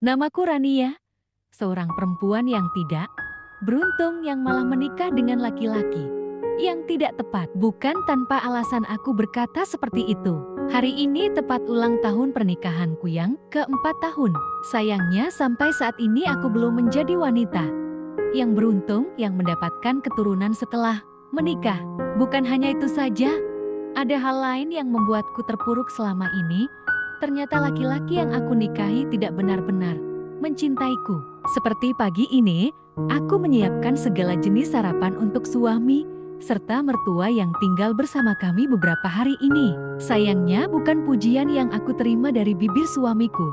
Namaku Rania, seorang perempuan yang tidak beruntung yang malah menikah dengan laki-laki yang tidak tepat. Bukan tanpa alasan aku berkata seperti itu. Hari ini tepat ulang tahun pernikahanku yang keempat tahun. Sayangnya sampai saat ini aku belum menjadi wanita yang beruntung yang mendapatkan keturunan setelah menikah. Bukan hanya itu saja, ada hal lain yang membuatku terpuruk selama ini. Ternyata laki-laki yang aku nikahi tidak benar-benar mencintaiku. Seperti pagi ini, aku menyiapkan segala jenis sarapan untuk suami serta mertua yang tinggal bersama kami beberapa hari ini. Sayangnya bukan pujian yang aku terima dari bibir suamiku,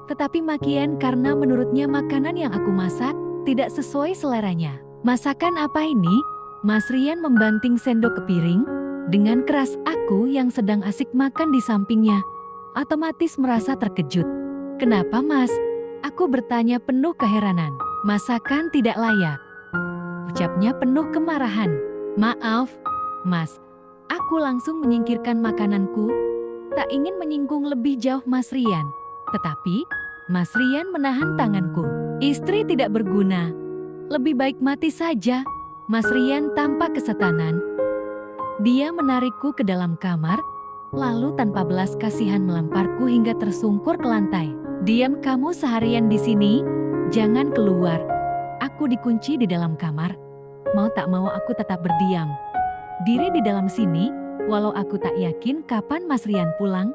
tetapi makian karena menurutnya makanan yang aku masak tidak sesuai seleranya. Masakan apa ini? Mas Rian membanting sendok ke piring. Dengan keras aku yang sedang asik makan di sampingnya otomatis merasa terkejut. "Kenapa mas?" Aku bertanya penuh keheranan. "Masakan tidak layak," ucapnya penuh kemarahan. "Maaf, mas." Aku langsung menyingkirkan makananku. Tak ingin menyinggung lebih jauh Mas Rian. Tetapi, Mas Rian menahan tanganku. "Istri tidak berguna. Lebih baik mati saja." Mas Rian tampak kesetanan. Dia menarikku ke dalam kamar, lalu tanpa belas kasihan melemparku hingga tersungkur ke lantai. "Diam kamu seharian di sini, jangan keluar." Aku dikunci di dalam kamar. Mau tak mau aku tetap berdiam diri di dalam sini, walau aku tak yakin kapan Mas Rian pulang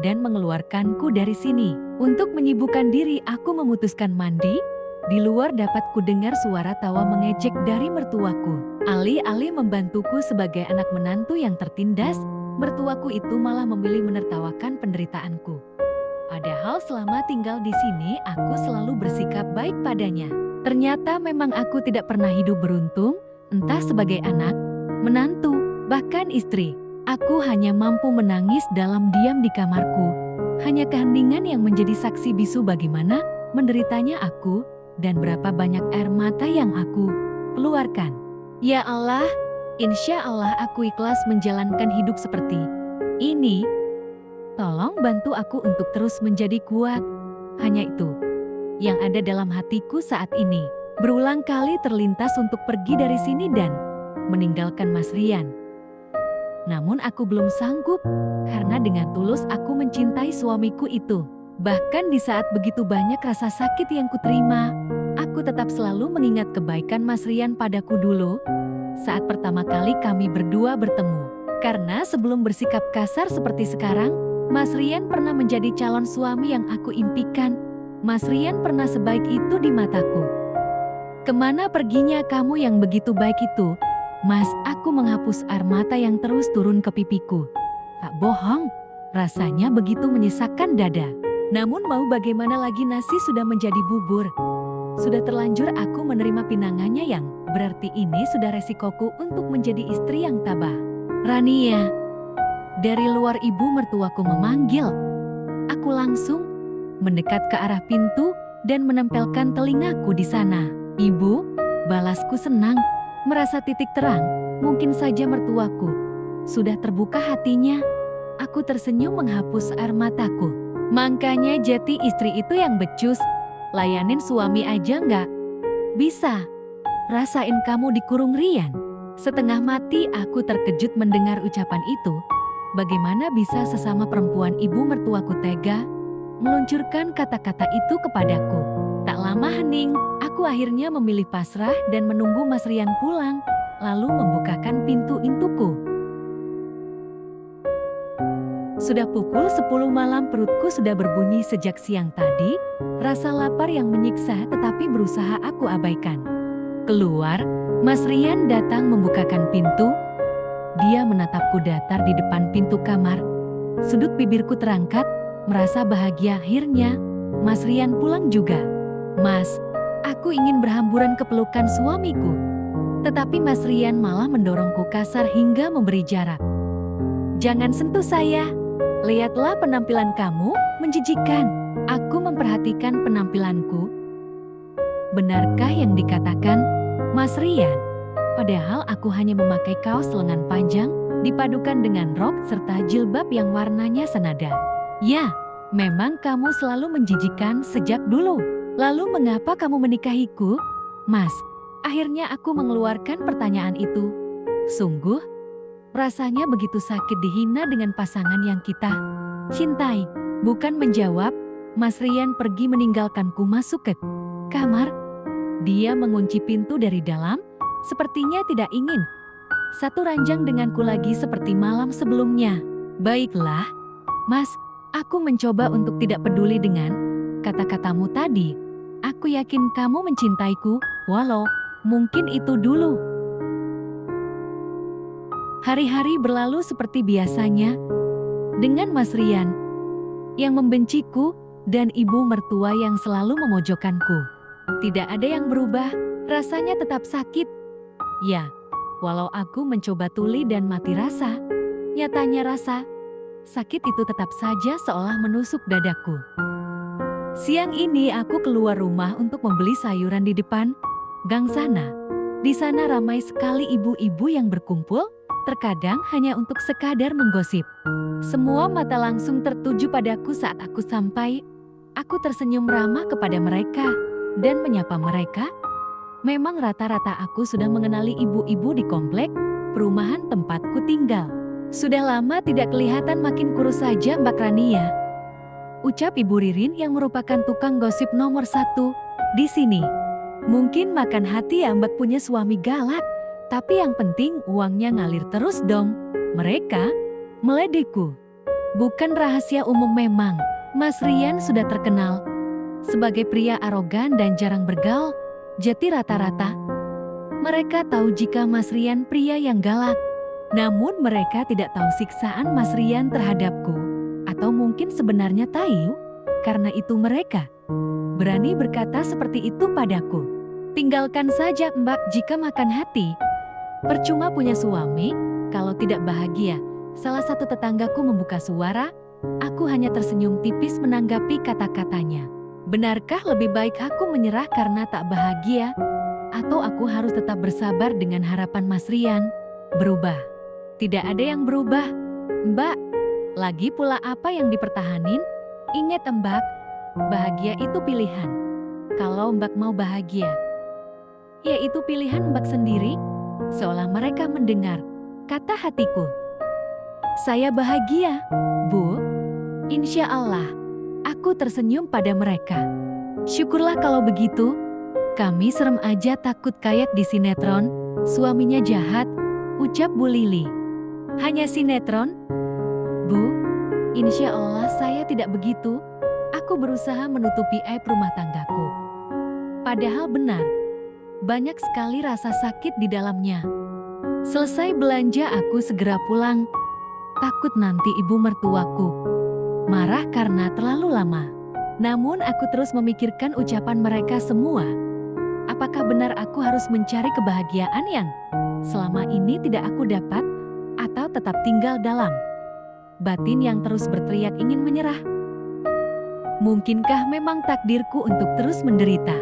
dan mengeluarkanku dari sini. Untuk menyibukkan diri aku memutuskan mandi. Di luar dapat kudengar suara tawa mengejek dari mertuaku. Alih-alih membantuku sebagai anak menantu yang tertindas, mertuaku itu malah memilih menertawakan penderitaanku. Padahal selama tinggal di sini aku selalu bersikap baik padanya. Ternyata memang aku tidak pernah hidup beruntung, entah sebagai anak, menantu, bahkan istri. Aku hanya mampu menangis dalam diam di kamarku. Hanya keheningan yang menjadi saksi bisu bagaimana menderitanya aku dan berapa banyak air mata yang aku keluarkan. Ya Allah, insya Allah aku ikhlas menjalankan hidup seperti ini. Tolong bantu aku untuk terus menjadi kuat. Hanya itu yang ada dalam hatiku saat ini. Berulang kali terlintas untuk pergi dari sini dan meninggalkan Mas Rian. Namun aku belum sanggup karena dengan tulus aku mencintai suamiku itu. Bahkan di saat begitu banyak rasa sakit yang kuterima, aku tetap selalu mengingat kebaikan Mas Rian padaku dulu saat pertama kali kami berdua bertemu. Karena sebelum bersikap kasar seperti sekarang, Mas Rian pernah menjadi calon suami yang aku impikan. Mas Rian pernah sebaik itu di mataku. "Kemana perginya kamu yang begitu baik itu?" "Mas," aku menghapus air mata yang terus turun ke pipiku. Tak bohong, rasanya begitu menyesakkan dada. Namun mau bagaimana lagi, nasi sudah menjadi bubur. Sudah terlanjur aku menerima pinangannya yang berarti ini sudah resikoku untuk menjadi istri yang tabah. "Rania." Dari luar ibu mertuaku memanggil. Aku langsung mendekat ke arah pintu dan menempelkan telingaku di sana. "Ibu," balasku senang, merasa titik terang, mungkin saja mertuaku sudah terbuka hatinya. Aku tersenyum menghapus air mataku. "Makanya jati istri itu yang becus, layanin suami aja nggak bisa. Rasain kamu dikurung Rian." Setengah mati aku terkejut mendengar ucapan itu. Bagaimana bisa sesama perempuan ibu mertuaku tega meluncurkan kata-kata itu kepadaku. Tak lama hening, aku akhirnya memilih pasrah dan menunggu Mas Rian pulang, lalu membukakan pintu untukku. Sudah pukul 10 malam, perutku sudah berbunyi sejak siang tadi. Rasa lapar yang menyiksa tetapi berusaha aku abaikan. Keluar, Mas Rian datang membukakan pintu. Dia menatapku datar di depan pintu kamar. Sudut bibirku terangkat, merasa bahagia akhirnya Mas Rian pulang juga. "Mas," aku ingin berhamburan ke pelukan suamiku. Tetapi Mas Rian malah mendorongku kasar hingga memberi jarak. "Jangan sentuh saya. Lihatlah penampilan kamu, menjijikan." Aku memperhatikan penampilanku. Benarkah yang dikatakan Mas Rian? Padahal aku hanya memakai kaos lengan panjang, dipadukan dengan rok serta jilbab yang warnanya senada. Ya, Memang kamu selalu menjijikan sejak dulu. Lalu mengapa kamu menikahiku? Mas, akhirnya aku mengeluarkan pertanyaan itu. Sungguh, rasanya begitu sakit dihina dengan pasangan yang kita cintai. Bukan menjawab, Mas Rian pergi meninggalkanku masuk ke kamar. Dia mengunci pintu dari dalam, sepertinya tidak ingin satu ranjang denganku lagi seperti malam sebelumnya. Baiklah, Mas, aku mencoba untuk tidak peduli dengan kata-katamu tadi. Aku yakin kamu mencintaiku, walau mungkin itu dulu. Hari-hari berlalu seperti biasanya, dengan Mas Rian yang membenciku dan ibu mertua yang selalu memojokkanku. Tidak ada yang berubah, rasanya tetap sakit. Ya, walau aku mencoba tuli dan mati rasa, nyatanya rasa sakit itu tetap saja seolah menusuk dadaku. Siang ini aku keluar rumah untuk membeli sayuran di depan gang sana. Di sana ramai sekali ibu-ibu yang berkumpul, terkadang hanya untuk sekadar menggosip. Semua mata langsung tertuju padaku saat aku sampai. Aku tersenyum ramah kepada mereka dan menyapa mereka. Memang rata-rata aku sudah mengenali ibu-ibu di komplek perumahan tempatku tinggal. Sudah lama tidak kelihatan, makin kurus saja Mbak Rania, ucap Ibu Ririn yang merupakan tukang gosip nomor 1 di sini. Mungkin makan hati ya Mbak punya suami galak, tapi yang penting uangnya ngalir terus dong. Mereka meledekku. Bukan rahasia umum memang, Mas Rian sudah terkenal sebagai pria arogan dan jarang bergaul. Jadi rata-rata mereka tahu jika Mas Rian pria yang galak. Namun mereka tidak tahu siksaan Mas Rian terhadapku. Atau mungkin sebenarnya tahu, karena itu mereka berani berkata seperti itu padaku. Tinggalkan saja Mbak jika makan hati. Percuma punya suami, kalau tidak bahagia. Salah satu tetanggaku membuka suara, aku hanya tersenyum tipis menanggapi kata-katanya. Benarkah lebih baik aku menyerah karena tak bahagia? Atau aku harus tetap bersabar dengan harapan Mas Rian berubah? Tidak ada yang berubah, Mbak. Lagi pula apa yang dipertahanin? Ingat Mbak, bahagia itu pilihan. Kalau Mbak mau bahagia, ya itu pilihan Mbak sendiri. Seolah mereka mendengar kata hatiku. Saya bahagia, Bu. Insya Allah. Aku tersenyum pada mereka. Syukurlah kalau begitu. Kami serem aja takut kayak di sinetron, suaminya jahat, ucap Bu Lili. Hanya sinetron? Bu, insya Allah saya tidak begitu. Aku berusaha menutupi aib rumah tanggaku. Padahal benar, banyak sekali rasa sakit di dalamnya. Selesai belanja aku segera pulang. Takut nanti ibu mertuaku marah karena terlalu lama. Namun aku terus memikirkan ucapan mereka semua. Apakah benar aku harus mencari kebahagiaan yang selama ini tidak aku dapat? Atau tetap tinggal dalam batin yang terus berteriak ingin menyerah? Mungkinkah memang takdirku untuk terus menderita?